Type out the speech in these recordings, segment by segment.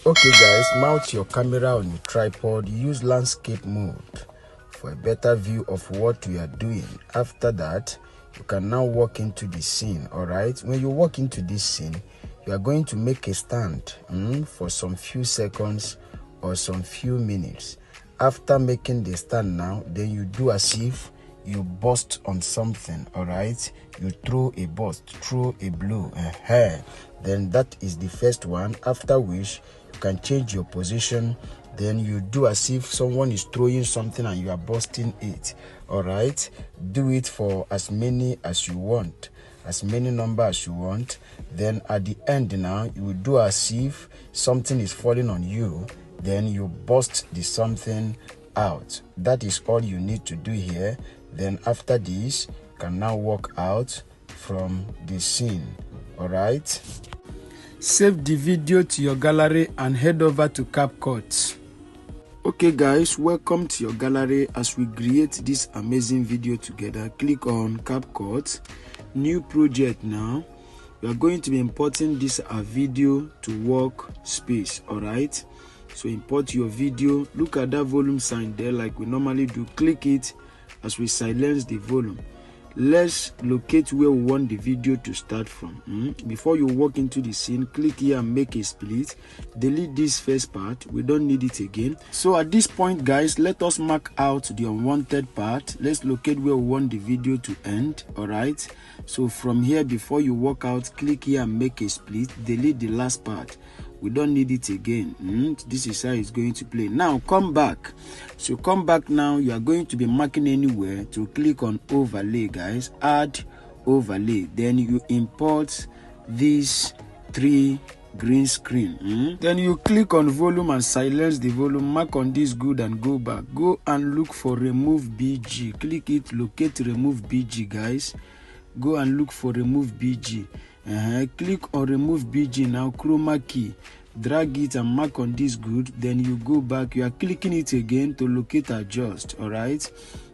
Okay guys, mount your camera on a tripod, use landscape mode for a better view of what we are doing. After that, you can now walk into the scene. All right, when you walk into this scene, you are going to make a stand for some few seconds or some few minutes. After making the stand now, then you do as if you burst on something. All right, you throw a burst, throw a blow, then that is the first one. After which you can change your position, then you do as if someone is throwing something and you are busting it. All right, do it for as many as you want, as many number as you want. Then at the end now, you will do as if something is falling on you, then you bust the something out. That is all you need to do here. Then after this, you can now walk out from the scene. All right, save the video to your gallery and head over to CapCut. Okay guys, welcome to your gallery. As we create this amazing video together, click on CapCut, new project. Now we are going to be importing this video to workspace. All right, so import your video. Look at that volume sign there, like we normally do. Click it as we silence the volume. Let's locate where we want the video to start from. Before you walk into the scene, click here and make a split. Delete this first part, we don't need it again. So at this point guys, let us mark out the unwanted part. Let's locate where we want the video to end. All right, so from here, before you walk out, click here and make a split. Delete the last part, we don't need it again. This is how it's going to play. Now come back. So come back now, you are going to be marking anywhere to click on overlay guys, add overlay. Then you import these three green screen. Then you click on volume and silence the volume, mark on this good and go back. Go and look for remove BG, click it, locate remove BG guys. Go and look for remove BG. Click on remove BG now, chroma key, drag it and mark on this good. Then you go back, you are clicking it again to locate adjust. All right,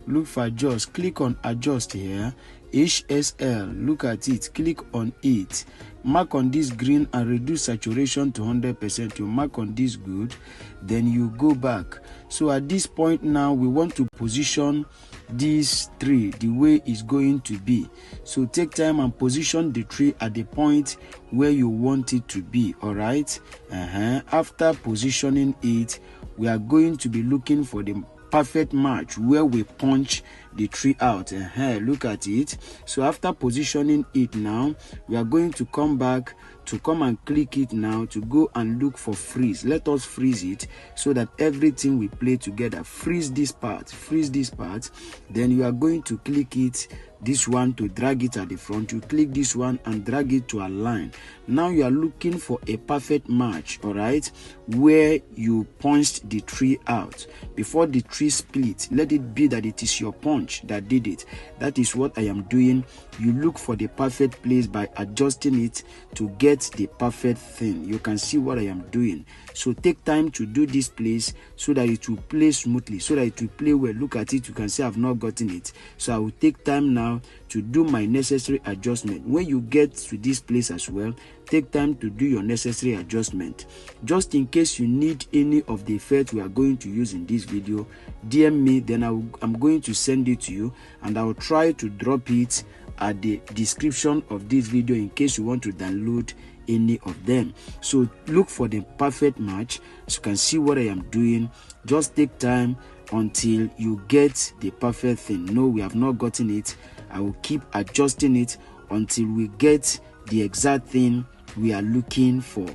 look for adjust, click on adjust here, HSL, look at it, click on it, mark on this green and reduce saturation to 100%. You mark on this good, then you go back. So at this point now, we want to position this tree the way it's going to be. So take time and position the tree at the point where you want it to be. All right, after positioning it, we are going to be looking for the perfect match where we punch the tree out. Look at it. So after positioning it now, we are going to come back to come and click it now to go and look for freeze. Let us freeze it so that everything will play together. Freeze this part, freeze this part. Then you are going to click it, this one, to drag it at the front. You click this one and drag it to align. Now you are looking for a perfect match, all right, where you punched the tree out. Before the tree split, let it be that it is your punch that did it. That is what I am doing. You look for the perfect place by adjusting it to get the perfect thing. You can see what I am doing. So take time to do this place so that it will play smoothly, so that it will play well. Look at it, you can see I've not gotten it. So I will take time now to do my necessary adjustment. When you get to this place as well, take time to do your necessary adjustment. Just in case you need any of the effects we are going to use in this video, DM me, then I'm going to send it to you, and I'll try to drop it at the description of this video in case you want to download any of them. So look for the perfect match. So you can see what I am doing. Just take time until you get the perfect thing. No, we have not gotten it. I will keep adjusting it until we get the exact thing we are looking for.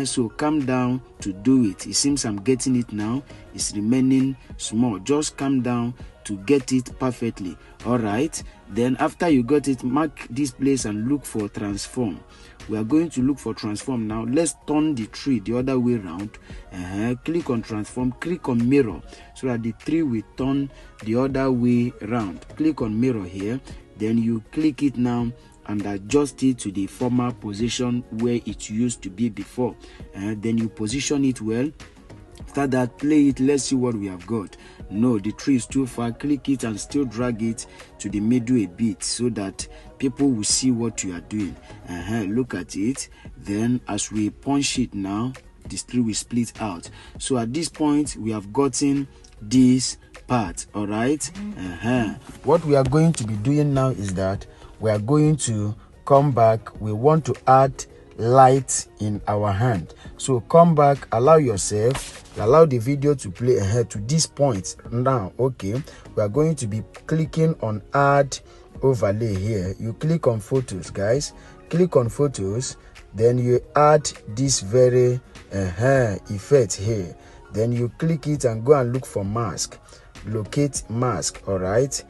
So calm down to do it. It seems I'm getting it now. It's remaining small. Just calm down to get it perfectly. All right, then after you got it, mark this place and look for transform. We are going to look for transform now. Let's turn the tree the other way around. Click on transform, click on mirror so that the tree will turn the other way around. Click on mirror here, then you click it now and adjust it to the former position where it used to be before. Then you position it well. After that, play it. Let's see what we have got. No, the tree is too far. Click it and still drag it to the middle a bit so that people will see what you are doing. Look at it. Then as we punch it now, the string will split out. So at this point we have gotten this part. All right. What we are going to be doing now is that we are going to come back. We want to add light in our hand. So come back, allow yourself, allow the video to play ahead to this point. Now, okay, we are going to be clicking on add overlay here. You click on photos, guys. Click on photos, then you add this very effect here. Then you click it and go and look for mask. Locate mask. All right.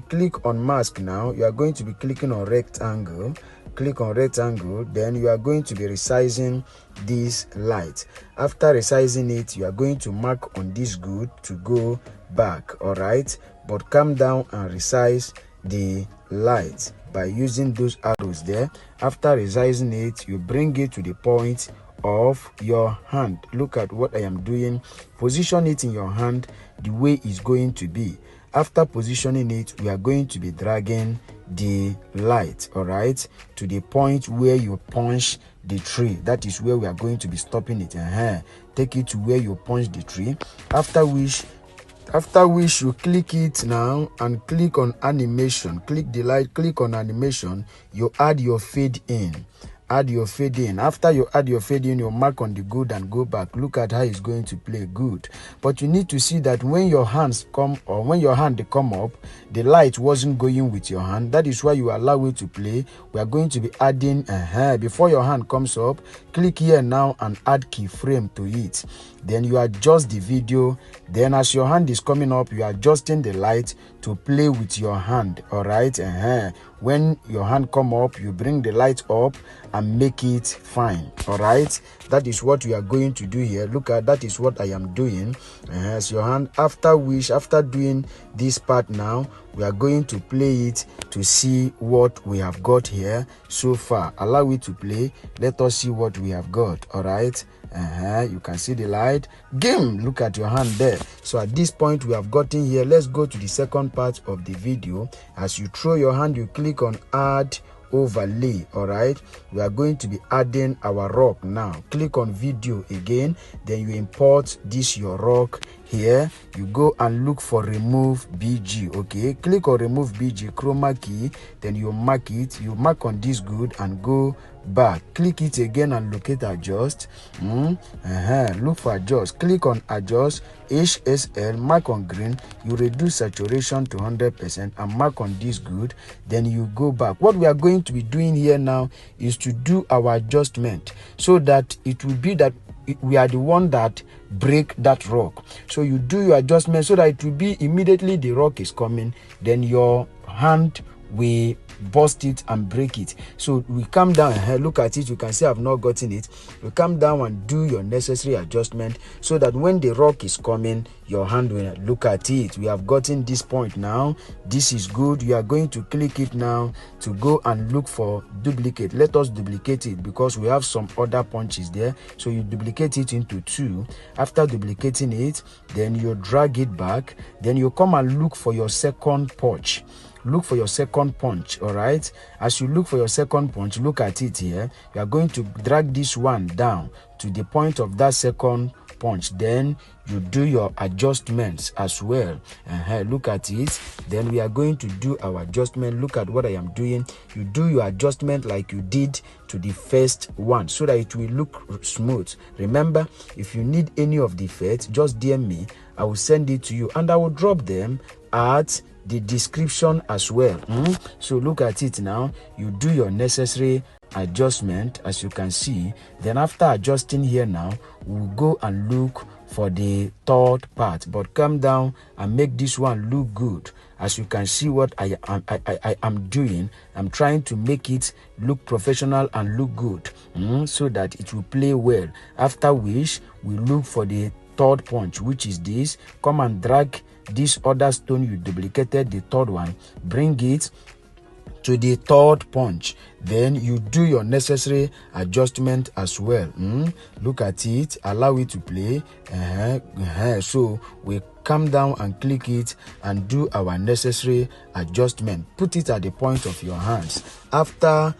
Click on mask. Now you are going to be clicking on rectangle. Click on rectangle, then you are going to be resizing this light. After resizing it, you are going to mark on this good to go back. All right, but come down and resize the light by using those arrows there. After resizing it, you bring it to the point of your hand. Look at what I am doing. Position it in your hand the way it's going to be. After positioning it, we are going to be dragging the light, all right, to the point where you punch the tree. That is where we are going to be stopping it. Take it to where you punch the tree. After which you click it now and click on animation. Click the light, click on animation. You add your fade in. Add your fade in. After you add your fade in, you mark on the good and go back. Look at how it's going to play good. But you need to see that when your hands come, or when your hand come up, the light wasn't going with your hand. That is why you allow it to play. We are going to be adding before your hand comes up. Click here now and add keyframe to it. Then you adjust the video. Then as your hand is coming up, you are adjusting the light to play with your hand. All right. When your hand come up, you bring the light up and make it fine. All right, that is what we are going to do here. Look at that is what I am doing. As your hand, after doing this part, now we are going to play it to see what we have got here so far. Allow it to play. Let us see what we have got. All right. You can see the light. Game. Look at your hand there. So at this point we have gotten here. Let's go to the second part of the video. As you throw your hand, you click on add overlay. All right, we are going to be adding our rock now. Click on video again, then you import this your rock here. You go and look for remove BG. Okay, click on remove BG, chroma key, then you mark it. You mark on this good and go back. Click it again and locate adjust. Look for adjust. Click on adjust HSL, mark on green. You reduce saturation to 100% and mark on this good. Then you go back. What we are going to be doing here now is to do our adjustment so that it will be that we are the one that break that rock. So you do your adjustment so that it will be immediately the rock is coming, then your hand will bust it and break it. So we come down and look at it. You can see I've not gotten it. You come down and do your necessary adjustment so that when the rock is coming, your hand will look at it. We have gotten this point now. This is good. You are going to click it now to go and look for duplicate. Let us duplicate it because we have some other punches there. So you duplicate it into 2. After duplicating it, then you drag it back. Then you come and look for your second punch. Look for your second punch. All right, as you look for your second punch, look at it here. You are going to drag this one down to the point of that second punch. Then you do your adjustments as well. Look at it. Then we are going to do our adjustment. Look at what I am doing. You do your adjustment like you did to the first one so that it will look smooth. Remember, if you need any of the effects, just DM me. I will send it to you and I will drop them at the description as well. So look at it now. You do your necessary adjustment as you can see. Then after adjusting here now, we'll go and look for the third part, but come down and make this one look good. As you can see what I am doing, I'm trying to make it look professional and look good, so that it will play well. After which we look for the third punch, which is this. Come and drag this other stone you duplicated, the third one, bring it to the third punch. then you do your necessary adjustment as well. Look at it, allow it to play. So we come down and click it and do our necessary adjustment. Put it at the point of your hands. After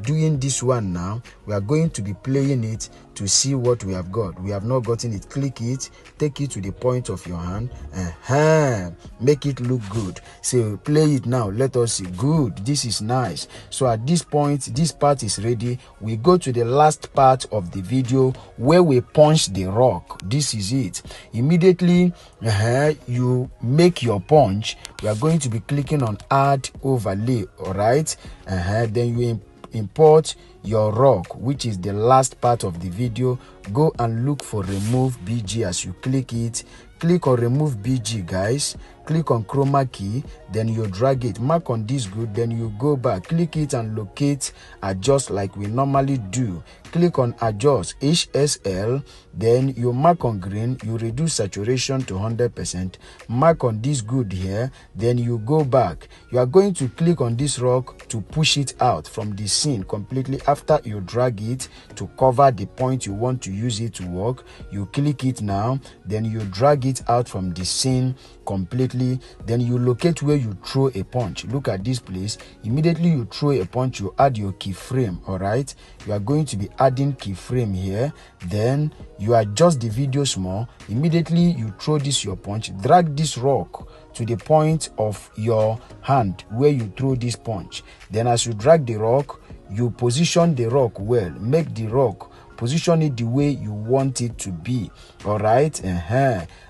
doing this one, now we are going to be playing it to see what we have got. We have not gotten it. Click it, take it to the point of your hand, make it look good. So play it now, let us see. Good, this is nice. So at this point, this part is ready. We go to the last part of the video where we punch the rock. This is it. Immediately you make your punch. We are going to be clicking on add overlay. All right, then you import your rock, which is the last part of the video. Go and look for remove BG. As you click it, click on remove BG, guys. Click on chroma key, then you drag it, mark on this good, then you go back, click it and locate adjust like we normally do. Click on adjust HSL, then you mark on green, you reduce saturation to 100%, mark on this good here, then you go back. You are going to click on this rock to push it out from the scene completely. After you drag it to cover the point you want to use it to work, you click it now, then you drag it out from the scene completely. Then you locate where you throw a punch. Look at this place. Immediately you throw a punch, you add your keyframe. All right, you are going to be adding keyframe here. Then you adjust the video small. Immediately you throw this your punch, drag this rock to the point of your hand where you throw this punch. Then as you drag the rock, you position the rock well. Make the rock, position it the way you want it to be. All right,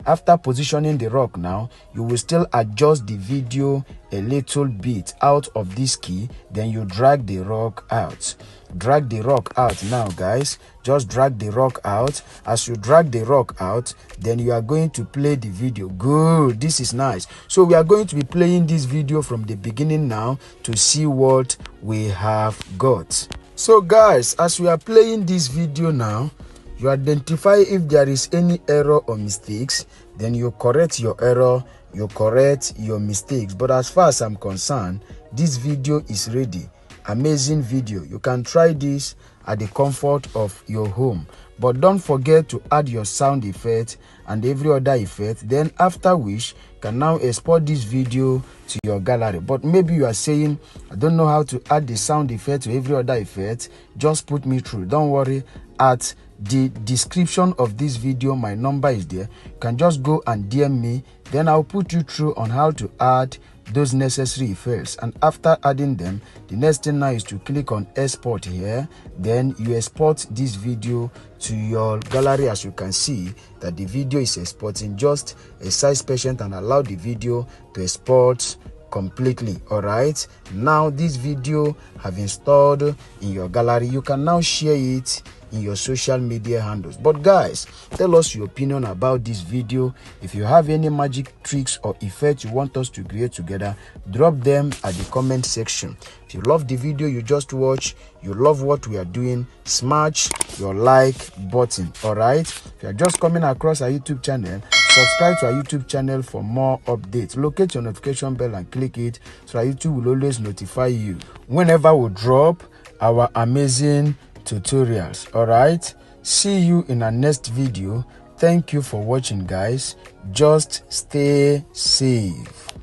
after positioning the rock, now you will still adjust the video a little bit out of this key. Then you drag the rock out. Drag the rock out now, guys. Just drag the rock out. As you drag the rock out, then you are going to play the video. Good, this is nice. So we are going to be playing this video from the beginning now to see what we have got. So guys, as we are playing this video now, you identify if there is any error or mistakes, then you correct your error, you correct your mistakes. But as far as I'm concerned, this video is ready. Amazing video. You can try this at the comfort of your home. But don't forget to add your sound effect and every other effect. Then after which, you can now export this video to your gallery. But maybe you are saying, I don't know how to add the sound effect to every other effect. Just put me through. Don't worry. At the description of this video, my number is there. You can just go and DM me. Then I'll put you through on how to add those necessary effects. And after adding them, the next thing now is to click on export here. Then you export this video to your gallery. As you can see that the video is exporting. Just a size patient and allow the video to export completely. All right, now this video have installed in your gallery. You can now share it in your social media handles. But guys, tell us your opinion about this video. If you have any magic tricks or effects you want us to create together, drop them at the comment section. If you love the video you just watched, you love what we are doing, smash your like button. All right, if you are just coming across our YouTube channel, subscribe to our YouTube channel for more updates. Locate your notification bell and click it so our YouTube will always notify you whenever we drop our amazing tutorials. All right, see you in our next video. Thank you for watching, guys. Just stay safe.